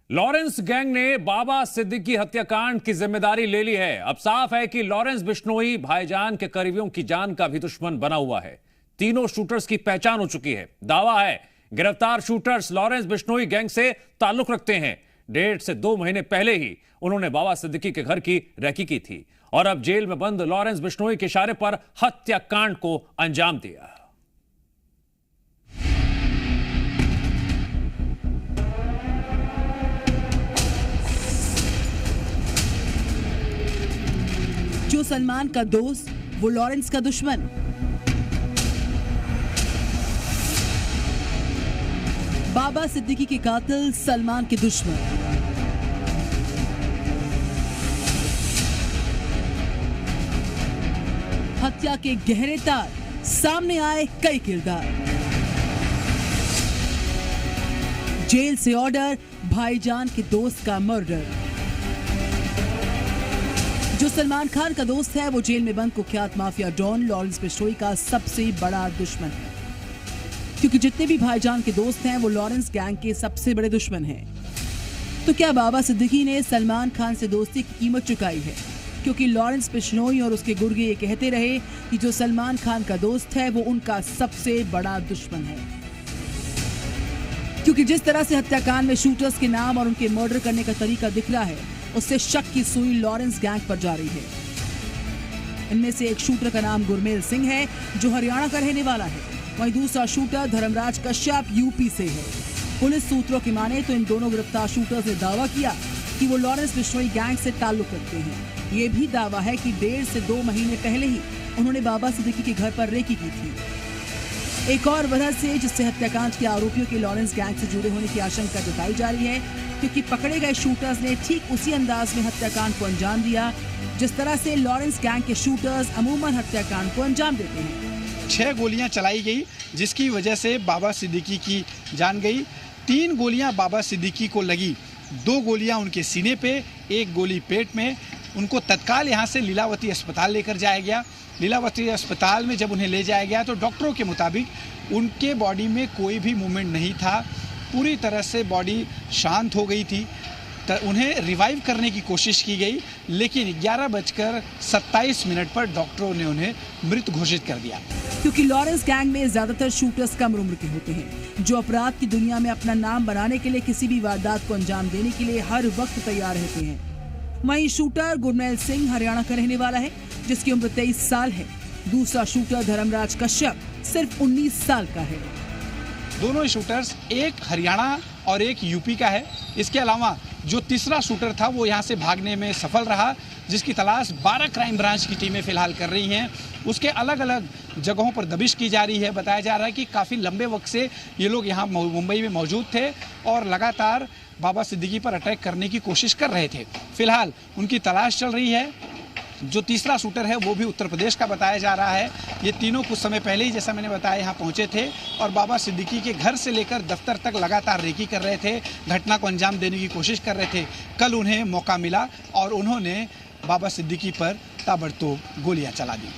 Lawrence gang ने बाबा सिद्दीकी हत्याकांड की जिम्मेदारी ले ली है। अब साफ है कि लॉरेंस बिश्नोई भाईजान के करीबियों की जान का भी दुश्मन बना हुआ है। तीनों शूटर्स की पहचान हो चुकी है। दावा है गिरफ्तार शूटर्स लॉरेंस बिश्नोई गैंग से ताल्लुक रखते हैं। 1.5 से 2 महीने पहले ही उन्होंने बाबा सिद्दीकी के घर की रेकी की थी और अब जेल में बंद लॉरेंस बिश्नोई के इशारे पर हत्याकांड को अंजाम दिया। जो सलमान का दोस्त वो लॉरेंस का दुश्मन। बाबा सिद्दीकी के कातिल सलमान के दुश्मन। हत्या के गहरे तार, सामने आए कई किरदार। जेल से ऑर्डर, भाईजान के दोस्त का मर्डर। जो सलमान खान का दोस्त है वो जेल में बंद कुख्यात माफिया डॉन लॉरेंस बिश्नोई का सबसे बड़ा दुश्मन है, क्योंकि जितने भी भाईजान के दोस्त हैं वो लॉरेंस गैंग के सबसे बड़े दुश्मन हैं। तो क्या बाबा सिद्दीकी ने सलमान खान से दोस्ती की कीमत चुकाई है? क्योंकि लॉरेंस बिश्नोई और उसके गुर्गे ये कहते रहे कि जो सलमान खान का दोस्त है वो उनका सबसे बड़ा दुश्मन है, क्योंकि जिस तरह से हत्याकांड में शूटर्स के नाम और उनके मर्डर करने का तरीका दिख रहा है उससे शक की सुई लॉरेंस गैंग पर जा रही है। इनमें से एक शूटर का नाम गुरमेल सिंह है जो हरियाणा का रहने वाला है। वहीं दूसरा शूटर धर्मराज कश्यप यूपी से है। पुलिस सूत्रों की माने तो इन दोनों गिरफ्तार शूटर्स ने दावा किया कि वो लॉरेंस बिश्नोई गैंग से ताल्लुक रखते हैं। ये भी दावा है कि 1.5 से 2 महीने पहले ही उन्होंने बाबा सिद्दीकी के घर पर रेकी की थी। एक और वजह से जिससे हत्याकांड के आरोपियों के लॉरेंस गैंग से जुड़े होने की आशंका जताई जा रही है, क्योंकि पकड़े गए शूटर्स ने ठीक उसी अंदाज में हत्याकांड को अंजाम दिया जिस तरह से लॉरेंस गैंग के शूटर्स अमूमन हत्याकांड को अंजाम देते हैं। 6 गोलियां चलाई गई जिसकी वजह से बाबा सिद्दीकी की जान गई। 3 गोलियां बाबा सिद्दीकी को लगी, 2 गोलियां उनके सीने पे, 1 गोली पेट में। उनको तत्काल यहाँ से लीलावती अस्पताल लेकर जाया गया। लीलावती अस्पताल में जब उन्हें ले जाया गया तो डॉक्टरों के मुताबिक उनके बॉडी में कोई भी मूवमेंट नहीं था, पूरी तरह से बॉडी शांत हो गई थी। उन्हें रिवाइव करने की कोशिश की गई, लेकिन 11:27 पर डॉक्टरों ने उन्हें मृत घोषित कर दिया। क्योंकि लॉरेंस गैंग में ज्यादातर शूटर्स कम उम्र के होते हैं जो अपराध की दुनिया में अपना नाम बनाने के लिए किसी भी वारदात को अंजाम देने के लिए हर वक्त तैयार रहते हैं। वहीं शूटर गुरमेल सिंह हरियाणा का रहने वाला है जिसकी उम्र 23 साल है। दूसरा शूटर धर्मराज कश्यप सिर्फ 19 साल का है। दोनों ही शूटर्स, एक हरियाणा और एक यूपी का है। इसके अलावा जो तीसरा शूटर था वो यहाँ से भागने में सफल रहा, जिसकी तलाश 12 क्राइम ब्रांच की टीमें फिलहाल कर रही हैं। उसके अलग अलग जगहों पर दबिश की जा रही है। बताया जा रहा है कि काफ़ी लंबे वक्त से ये लोग यहाँ मुंबई में मौजूद थे और लगातार बाबा सिद्दीकी पर अटैक करने की कोशिश कर रहे थे। फिलहाल उनकी तलाश चल रही है। जो तीसरा शूटर है वो भी उत्तर प्रदेश का बताया जा रहा है। ये तीनों कुछ समय पहले ही, जैसा मैंने बताया, यहाँ पहुँचे थे और बाबा सिद्दीकी के घर से लेकर दफ्तर तक लगातार रेकी कर रहे थे, घटना को अंजाम देने की कोशिश कर रहे थे। कल उन्हें मौका मिला और उन्होंने बाबा सिद्दीकी पर ताबड़तोड़ गोलियां चला दी।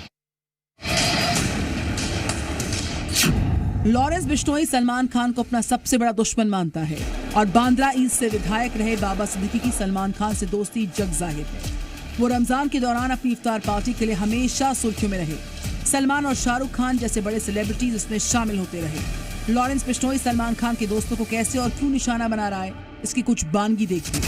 लॉरेंस बिश्नोई सलमान खान को अपना सबसे बड़ा दुश्मन मानता है और बांद्रा ईस्ट से विधायक रहे बाबा सिद्दीकी की सलमान खान से दोस्ती जग जाहिर है। वो रमजान के दौरान अपनी इफ्तार पार्टी के लिए हमेशा सुर्खियों में रहे। सलमान और शाहरुख खान जैसे बड़े सेलिब्रिटीज इसमें शामिल होते रहे। लॉरेंस बिश्नोई सलमान खान के दोस्तों को कैसे और क्यों निशाना बना रहा है, इसकी कुछ बानगी देखिए।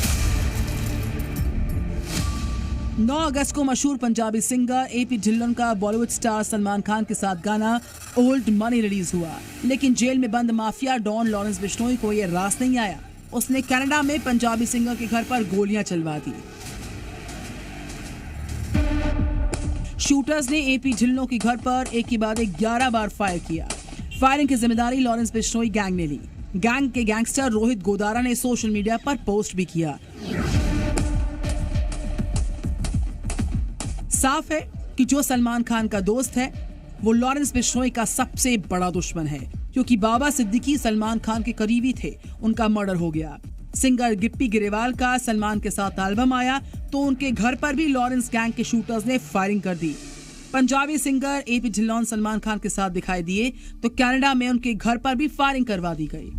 9 अगस्त को मशहूर पंजाबी सिंगर एपी ढिल्लों का बॉलीवुड स्टार सलमान खान के साथ गाना ओल्ड मनी रिलीज हुआ, लेकिन जेल में बंद माफिया डॉन लॉरेंस बिश्नोई को यह रास नहीं आया। उसने कनाडा में पंजाबी सिंगर के घर पर गोलियां चलवा दी। शूटर्स ने एपी ढिल्लों के घर पर एक के बाद एक 11 बार फायर किया। फायरिंग की जिम्मेदारी लॉरेंस बिश्नोई गैंग ने ली। गैंग के गैंगस्टर रोहित गोदारा ने सोशल मीडिया पर पोस्ट भी किया। साफ है कि जो सलमान खान का दोस्त है वो लॉरेंस बिश्नोई का सबसे बड़ा दुश्मन है, क्योंकि बाबा सिद्दीकी सलमान खान के करीबी थे, उनका मर्डर हो गया। सिंगर गिप्पी गिरेवाल का सलमान के साथ एल्बम आया तो उनके घर पर भी लॉरेंस गैंग के शूटर्स ने फायरिंग कर दी। पंजाबी सिंगर एपी ढिल्लों सलमान खान के साथ दिखाई दिए तो कनाडा में उनके घर पर भी फायरिंग करवा दी गई।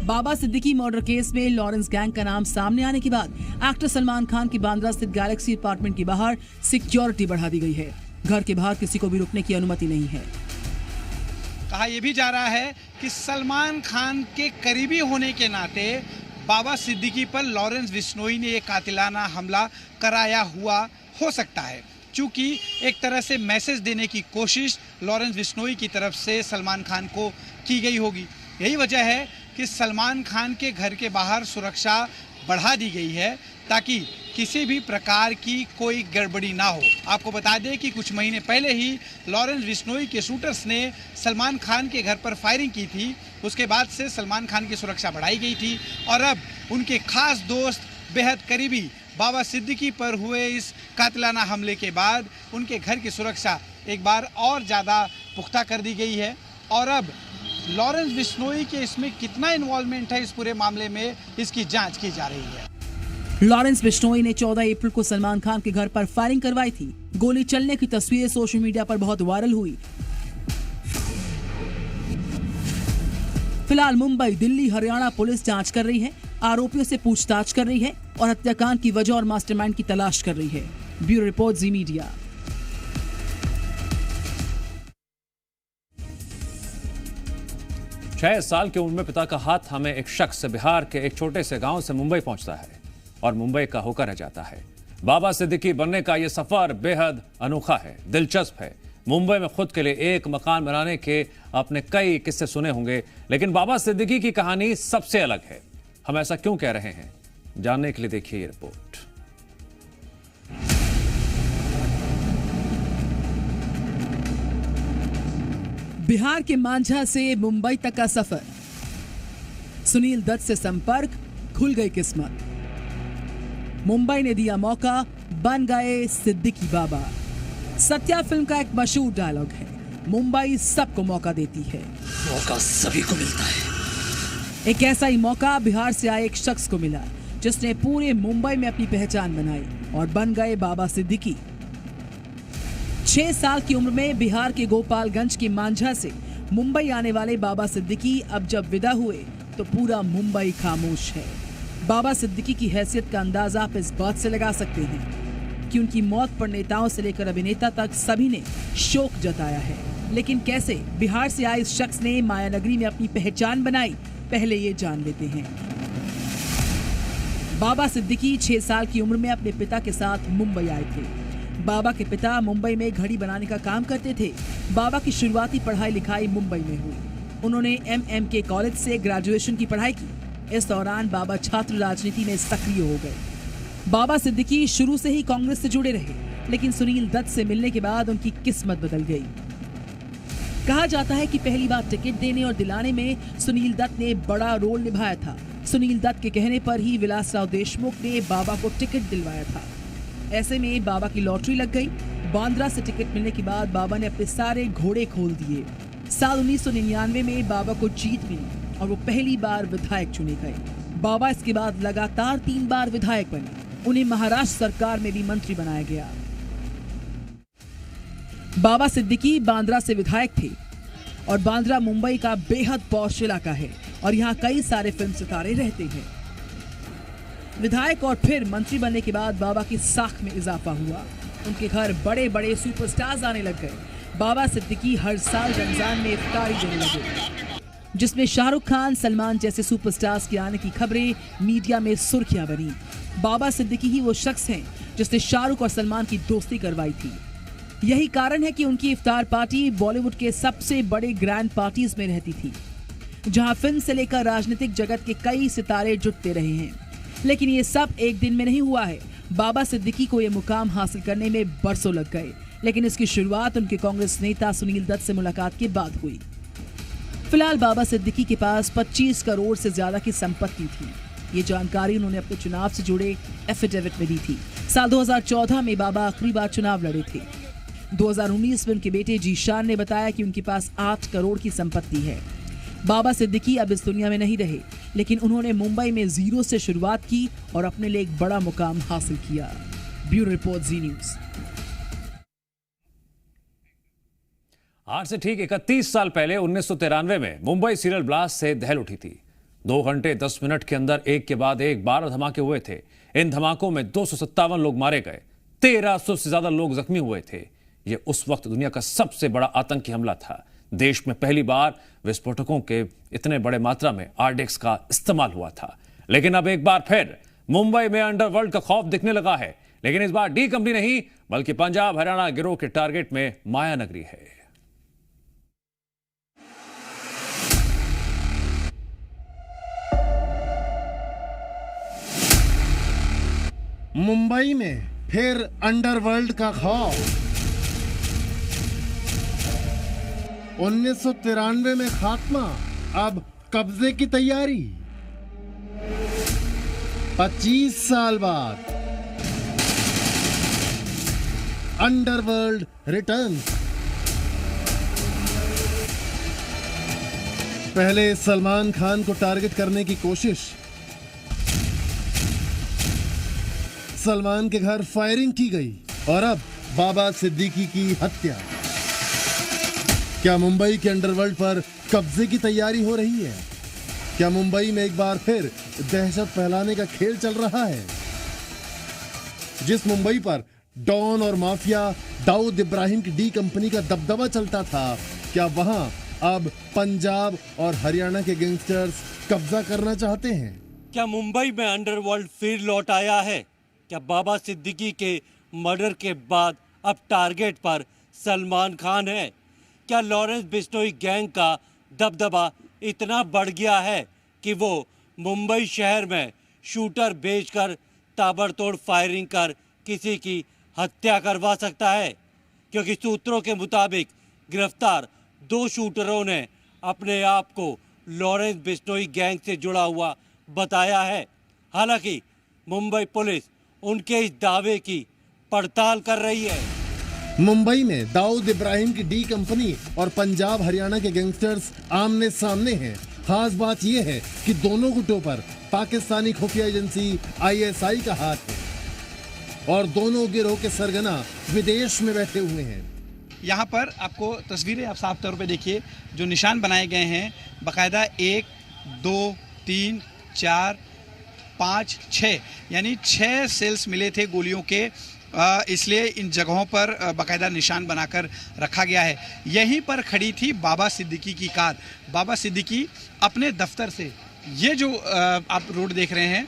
बाबा सिद्दीकी मर्डर केस में लॉरेंस गैंग का नाम सामने आने के बाद एक्टर सलमान खान की बांद्रा स्थित गैलेक्सी अपार्टमेंट के बाहर सिक्योरिटी बढ़ा दी गई है। घर के बाहर किसी को भी रुकने की अनुमति नहीं है। कहा यह भी जा रहा है कि सलमान खान के करीबी होने के नाते बाबा सिद्दीकी पर लॉरेंस बिश्नोई ने एक कातिलाना हमला कराया हुआ हो सकता है, चूंकि एक तरह से मैसेज देने की कोशिश लॉरेंस बिश्नोई की तरफ से सलमान खान को की गई होगी। यही वजह है कि सलमान खान के घर के बाहर सुरक्षा बढ़ा दी गई है ताकि किसी भी प्रकार की कोई गड़बड़ी ना हो। आपको बता दें कि कुछ महीने पहले ही लॉरेंस बिश्नोई के शूटर्स ने सलमान खान के घर पर फायरिंग की थी। उसके बाद से सलमान खान की सुरक्षा बढ़ाई गई थी और अब उनके खास दोस्त बेहद करीबी बाबा सिद्दीकी पर हुए इस कातिलाना हमले के बाद उनके घर की सुरक्षा एक बार और ज़्यादा पुख्ता कर दी गई है। और अब लॉरेंस बिश्नोई के इसमें कितना इन्वॉल्वमेंट है इस पूरे मामले में, इसकी जांच की जा रही है। लॉरेंस बिश्नोई ने 14 अप्रैल को सलमान खान के घर पर फायरिंग करवाई थी। गोली चलने की तस्वीरें सोशल मीडिया पर बहुत वायरल हुई। फिलहाल मुंबई, दिल्ली, हरियाणा पुलिस जांच कर रही है, आरोपियों से पूछताछ कर रही है और हत्याकांड की वजह और मास्टरमाइंड की तलाश कर रही है। ब्यूरो रिपोर्ट, जी मीडिया। 6 साल की उम्र में पिता का हाथ थामे एक शख्स बिहार के एक छोटे से गांव से मुंबई पहुंचता है और मुंबई का होकर रह जाता है। बाबा सिद्दीकी बनने का यह सफर बेहद अनोखा है, दिलचस्प है। मुंबई में खुद के लिए एक मकान बनाने के आपने कई किस्से सुने होंगे, लेकिन बाबा सिद्दीकी की कहानी सबसे अलग है। हम ऐसा क्यों कह रहे हैं, जानने के लिए देखिए ये रिपोर्ट। बिहार के मांझा से मुंबई तक का सफर, सुनील दत्त से संपर्क, खुल गई किस्मत। मुंबई ने दिया मौका, बन गए सिद्दीकी बाबा। सत्या फिल्म का एक मशहूर डायलॉग है, मुंबई सबको मौका देती है, मौका सभी को मिलता है। एक ऐसा ही मौका बिहार से आए एक शख्स को मिला जिसने पूरे मुंबई में अपनी पहचान बनाई और बन गए बाबा सिद्दीकी। 6 साल की उम्र में बिहार के गोपालगंज की मांझा से मुंबई आने वाले बाबा सिद्दीकी अब जब विदा हुए तो पूरा मुंबई खामोश है। बाबा सिद्दीकी की हैसियत का अंदाजा आप इस बात से लगा सकते हैं कि उनकी मौत पर नेताओं से लेकर अभिनेता तक सभी ने शोक जताया है। लेकिन कैसे बिहार से आए इस शख्स ने मायानगरी में अपनी पहचान बनाई, पहले ये जान लेते हैं। बाबा सिद्दीकी 6 साल की उम्र में अपने पिता के साथ मुंबई आए थे। बाबा के पिता मुंबई में घड़ी बनाने का काम करते थे। बाबा की शुरुआती पढ़ाई लिखाई मुंबई में हुई। उन्होंने MMK कॉलेज से ग्रेजुएशन की पढ़ाई की। इस दौरान बाबा छात्र राजनीति में सक्रिय हो गए। बाबा सिद्दीकी शुरू से ही कांग्रेस से जुड़े रहे, लेकिन सुनील दत्त से मिलने के बाद उनकी किस्मत बदल गई। कहा जाता है कि पहली बार टिकट देने और दिलाने में सुनील दत्त ने बड़ा रोल निभाया था। सुनील दत्त के कहने पर ही विलासराव देशमुख ने बाबा को टिकट दिलवाया था। ऐसे में बाबा की लॉटरी लग गई। बांद्रा से टिकट मिलने के बाद बाबा ने अपने सारे घोड़े खोल दिए। साल 1999 में बाबा को जीत मिली और वो पहली बार विधायक चुने गए। बाबा इसके बाद लगातार 3 बार विधायक बने। उन्हें महाराष्ट्र सरकार में भी मंत्री बनाया गया। बाबा सिद्दीकी बांद्रा से विधायक थे और बांद्रा मुंबई का बेहद पॉश इलाका है और यहाँ कई सारे फिल्म सितारे रहते हैं। विधायक और फिर मंत्री बनने के बाद बाबा की साख में इजाफा हुआ। उनके घर बड़े बड़े सुपरस्टार्स आने लग गए। बाबा सिद्दीकी हर साल रमजान में इफ्तारी देने लगे, जिसमें शाहरुख खान, सलमान जैसे सुपरस्टार्स के आने की खबरें मीडिया में सुर्खियां बनी। बाबा सिद्दीकी ही वो शख्स हैं जिसने शाहरुख और सलमान की दोस्ती करवाई थी। यही कारण है कि उनकी इफ्तार पार्टी बॉलीवुड के सबसे बड़े ग्रैंड पार्टीज में रहती थी, जहां फिल्म से लेकर राजनीतिक जगत के कई सितारे जुटते रहे हैं। लेकिन ये सब एक दिन में नहीं हुआ है। बाबा सिद्दीकी को ये मुकाम हासिल करने में बरसों लग गए, लेकिन इसकी शुरुआत उनके कांग्रेस नेता सुनील दत्त से मुलाकात के बाद हुई। फिलहाल बाबा सिद्दीकी के पास 25 करोड़ से ज्यादा की संपत्ति थी। ये जानकारी उन्होंने अपने चुनाव से जुड़े एफिडेविट में दी थी। साल 2014 में बाबा आखिरी बार चुनाव लड़े थे। 2019 में उनके बेटे जीशान ने बताया कि उनके पास 8 करोड़ की संपत्ति है। बाबा सिद्दीकी अब इस दुनिया में नहीं रहे, लेकिन उन्होंने मुंबई में जीरो से शुरुआत की और अपने लिए एक बड़ा मुकाम हासिल किया। ब्यूरो रिपोर्ट, जी न्यूज़। आज से ठीक 31 साल पहले 1993 में मुंबई सीरियल ब्लास्ट से दहल उठी थी। 2 घंटे 10 मिनट के अंदर एक के बाद एक 12 धमाके हुए थे। इन धमाकों में 257 लोग मारे गए, 1300 से ज्यादा लोग जख्मी हुए थे। यह उस वक्त दुनिया का सबसे बड़ा आतंकी हमला था। देश में पहली बार विस्फोटकों के इतने बड़े मात्रा में आरडीएक्स का इस्तेमाल हुआ था। लेकिन अब एक बार फिर मुंबई में अंडरवर्ल्ड का खौफ दिखने लगा है। लेकिन इस बार डी कंपनी नहीं, बल्कि पंजाब हरियाणा गिरोह के टारगेट में माया नगरी है। मुंबई में फिर अंडरवर्ल्ड का खौफ। 1993 में खात्मा, अब कब्जे की तैयारी। 25 साल बाद अंडरवर्ल्ड रिटर्न्स। पहले सलमान खान को टारगेट करने की कोशिश, सलमान के घर फायरिंग की गई और अब बाबा सिद्दीकी की हत्या। क्या मुंबई के अंडरवर्ल्ड पर कब्जे की तैयारी हो रही है? क्या मुंबई में एक बार फिर दहशत फैलाने का खेल चल रहा है? जिस मुंबई पर डॉन और माफिया दाऊद इब्राहिम की डी कंपनी का दबदबा चलता था, क्या वहां अब पंजाब और हरियाणा के गैंगस्टर्स कब्जा करना चाहते हैं? क्या मुंबई में अंडरवर्ल्ड फिर लौट आया है? क्या बाबा सिद्दीकी के मर्डर के बाद अब टारगेट पर सलमान खान है? क्या लॉरेंस बिश्नोई गैंग का दबदबा इतना बढ़ गया है कि वो मुंबई शहर में शूटर बेचकर ताबड़तोड़ फायरिंग कर किसी की हत्या करवा सकता है? क्योंकि सूत्रों के मुताबिक गिरफ्तार 2 शूटरों ने अपने आप को लॉरेंस बिश्नोई गैंग से जुड़ा हुआ बताया है। हालांकि मुंबई पुलिस उनके इस दावे की पड़ताल कर रही है। मुंबई में दाऊद इब्राहिम की डी कंपनी और पंजाब हरियाणा के गैंगस्टर्स आमने सामने हैं। खास बात यह है कि दोनों गुटों पर पाकिस्तानी खुफिया एजेंसी ISI का हाथ है और दोनों गिरोह के सरगना विदेश में बैठे हुए हैं। यहाँ पर आपको तस्वीरें आप साफ तौर पे देखिए, जो निशान बनाए गए हैं बाकायदा 1, 2, 3, 4, 5, 6 यानी 6 सेल्स मिले थे गोलियों के, इसलिए इन जगहों पर बाकायदा निशान बनाकर रखा गया है। यहीं पर खड़ी थी बाबा सिद्दीकी की कार। बाबा सिद्दीकी अपने दफ्तर से, ये जो आप रोड देख रहे हैं,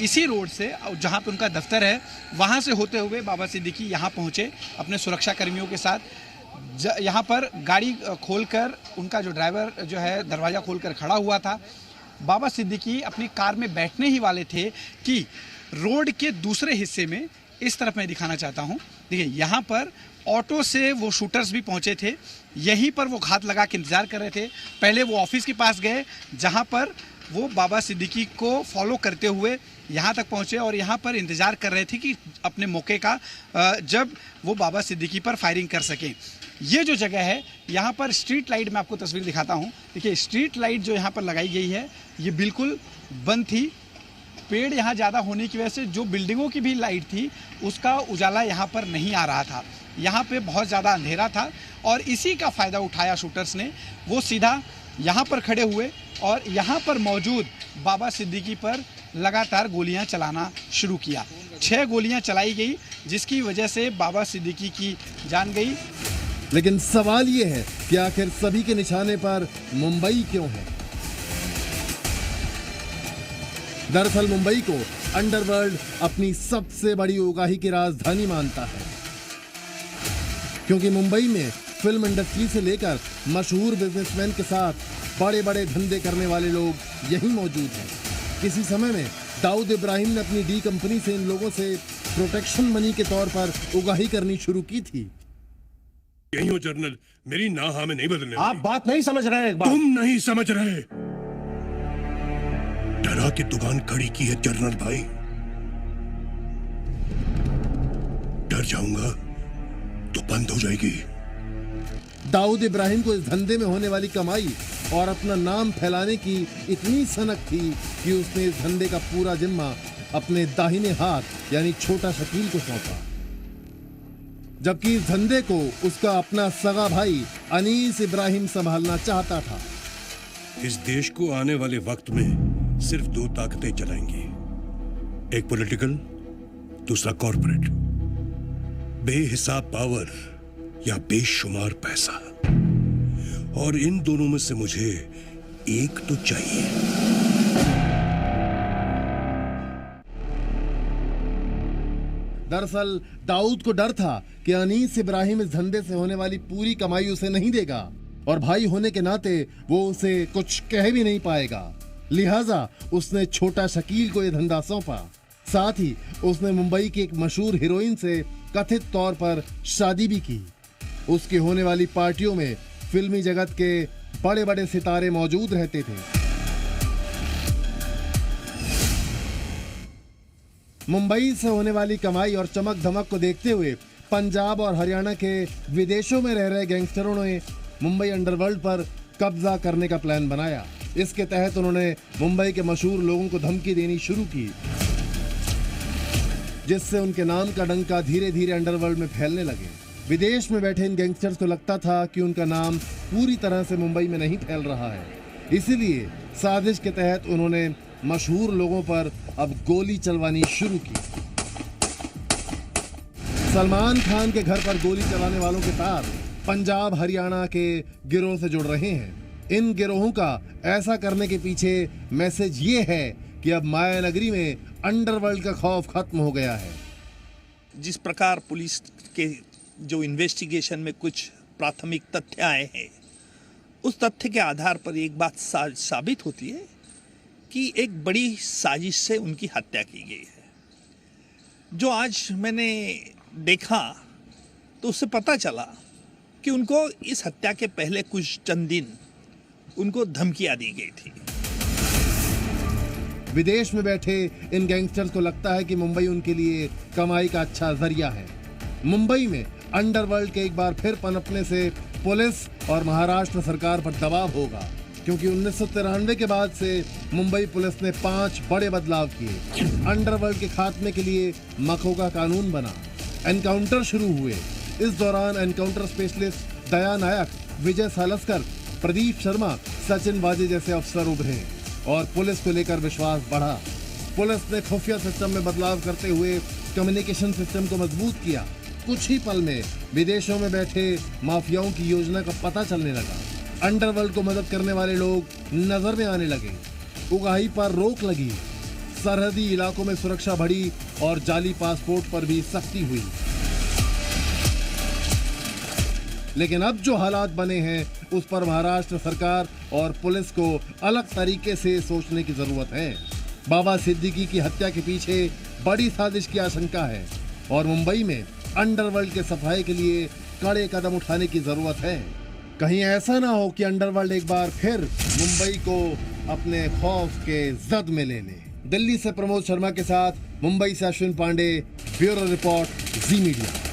इसी रोड से जहाँ पे उनका दफ्तर है, वहाँ से होते हुए बाबा सिद्दीकी यहाँ पहुँचे अपने सुरक्षा कर्मियों के साथ। यहाँ पर गाड़ी खोलकर उनका जो ड्राइवर जो है दरवाज़ा खोलकर खड़ा हुआ था। बाबा सिद्दीकी अपनी कार में बैठने ही वाले थे कि रोड के दूसरे हिस्से में, इस तरफ मैं दिखाना चाहता हूं, देखिए यहाँ पर ऑटो से वो शूटर्स भी पहुंचे थे। यहीं पर वो घात लगा के इंतजार कर रहे थे। पहले वो ऑफिस के पास गए, जहां पर वो बाबा सिद्दीकी को फॉलो करते हुए यहाँ तक पहुंचे और यहाँ पर इंतजार कर रहे थे कि अपने मौके का जब वो बाबा सिद्दीकी पर फायरिंग कर सकें। ये जो जगह है, यहाँ पर स्ट्रीट लाइट, मैं आपको तस्वीर दिखाता हूँ। देखिए स्ट्रीट लाइट जो यहाँ पर लगाई गई है, ये बिल्कुल बंद थी। पेड़ यहाँ ज़्यादा होने की वजह से जो बिल्डिंगों की भी लाइट थी, उसका उजाला यहाँ पर नहीं आ रहा था। यहाँ पे बहुत ज़्यादा अंधेरा था और इसी का फ़ायदा उठाया शूटर्स ने। वो सीधा यहाँ पर खड़े हुए और यहाँ पर मौजूद बाबा सिद्दीकी पर लगातार गोलियाँ चलाना शुरू किया। 6 गोलियाँ चलाई गई, जिसकी वजह से बाबा सिद्दीकी की जान गई। लेकिन सवाल ये है कि आखिर सभी के निशाने पर मुंबई क्यों है? दरअसल मुंबई को अंडरवर्ल्ड अपनी सबसे बड़ी उगाही की राजधानी मानता है, क्योंकि मुंबई में फिल्म इंडस्ट्री से लेकर मशहूर बिजनेसमैन के साथ बड़े बड़े धंधे करने वाले लोग यहीं मौजूद हैं। किसी समय में दाऊद इब्राहिम ने अपनी डी कंपनी से इन लोगों से प्रोटेक्शन मनी के तौर पर उगाही करनी शुरू की थी। यही हो जनरल, मेरी ना हाँ में नहीं बदलने। आप बात नहीं समझ रहे हैं। तुम नहीं समझ रहे। डरा के दुकान खड़ी की है जनरल भाई। डर जाऊंगा तो बंद हो जाएगी। दाऊद इब्राहिम को इस धंधे में होने वाली कमाई और अपना नाम फैलाने की इतनी सनक थी कि उसने इस धंधे का पूरा जिम्मा अपने दाहिने हाथ यानी छोटा शकील को सौंपा, जबकि इस धंधे को उसका अपना सगा भाई अनीस इब्राहिम संभालना चाहता था। इस देश को आने वाले वक्त में सिर्फ दो ताकतें चलाएंगी, एक पॉलिटिकल, दूसरा कॉर्पोरेट। बेहिसाब पावर या बेशुमार पैसा, और इन दोनों में से मुझे एक तो चाहिए। दरअसल दाऊद को डर था कि अनीस इब्राहिम इस धंधे से होने वाली पूरी कमाई उसे नहीं देगा, और भाई होने के नाते वो उसे कुछ कह भी नहीं पाएगा। लिहाजा उसने छोटा शकील को यह धंधा सौंपा। साथ ही उसने मुंबई की एक मशहूर हीरोइन से कथित तौर पर शादी भी की। उसकी होने वाली पार्टियों में फिल्मी जगत के बड़े बड़े सितारे मौजूद रहते थे। मुंबई से होने वाली कमाई और चमक धमक को देखते हुए पंजाब और हरियाणा के विदेशों में रह रहे गैंगस्टरों ने मुंबई अंडरवर्ल्ड पर कब्जा करने का प्लान बनाया। इसके तहत उन्होंने मुंबई के मशहूर लोगों को धमकी देनी शुरू की, जिससे उनके नाम का डंका धीरे धीरे अंडरवर्ल्ड में फैलने लगे। विदेश में बैठे इन गैंगस्टर्स को लगता था कि उनका नाम पूरी तरह से मुंबई में नहीं फैल रहा है, इसीलिए साजिश के तहत उन्होंने मशहूर लोगों पर अब गोली चलवानी शुरू की। सलमान खान के घर पर गोली चलाने वालों के तार पंजाब हरियाणा के गिरोह से जुड़ रहे हैं। इन गिरोहों का ऐसा करने के पीछे मैसेज ये है कि अब माया नगरी में अंडरवर्ल्ड का खौफ खत्म हो गया है। जिस प्रकार पुलिस के जो इन्वेस्टिगेशन में कुछ प्राथमिक तथ्य आए हैं, उस तथ्य के आधार पर एक बात साबित होती है कि एक बड़ी साजिश से उनकी हत्या की गई है। जो आज मैंने देखा तो उससे पता चला कि उनको इस हत्या के पहले कुछ चंद दिन उनको धमकियां दी गई थी। विदेश में बैठे इन गैंगस्टर्स को लगता है कि मुंबई उनके लिए कमाई का अच्छा जरिया है। मुंबई में अंडरवर्ल्ड के एक बार फिर पनपने से पुलिस और महाराष्ट्र सरकार पर दबाव होगा, क्योंकि 1993 के बाद से मुंबई पुलिस ने 5 बड़े बदलाव किए। अंडरवर्ल्ड के खात्मे के लिए मकोका कानून बना, एनकाउंटर शुरू हुए। इस दौरान एनकाउंटर स्पेशलिस्ट दया नायक, विजय सालस्कर, प्रदीप शर्मा, सचिन वाजे जैसे अफसर उभरे और पुलिस को लेकर विश्वास बढ़ा। पुलिस ने खुफिया सिस्टम में बदलाव करते हुए कम्युनिकेशन सिस्टम को मजबूत किया। कुछ ही पल में विदेशों में बैठे माफियाओं की योजना का पता चलने लगा। अंडरवर्ल्ड को मदद करने वाले लोग नजर में आने लगे। उगाही पर रोक लगी, सरहदी इलाकों में सुरक्षा बढ़ी और जाली पासपोर्ट पर भी सख्ती हुई। लेकिन अब जो हालात बने हैं उस पर महाराष्ट्र सरकार और पुलिस को अलग तरीके से सोचने की जरूरत है। बाबा सिद्दीकी की हत्या के पीछे बड़ी साजिश की आशंका है और मुंबई में अंडरवर्ल्ड के सफाई के लिए कड़े कदम उठाने की जरूरत है। कहीं ऐसा ना हो कि अंडरवर्ल्ड एक बार फिर मुंबई को अपने खौफ के जद में ले ले। दिल्ली से प्रमोद शर्मा के साथ मुंबई से अश्विन पांडे, ब्यूरो रिपोर्ट, जी मीडिया।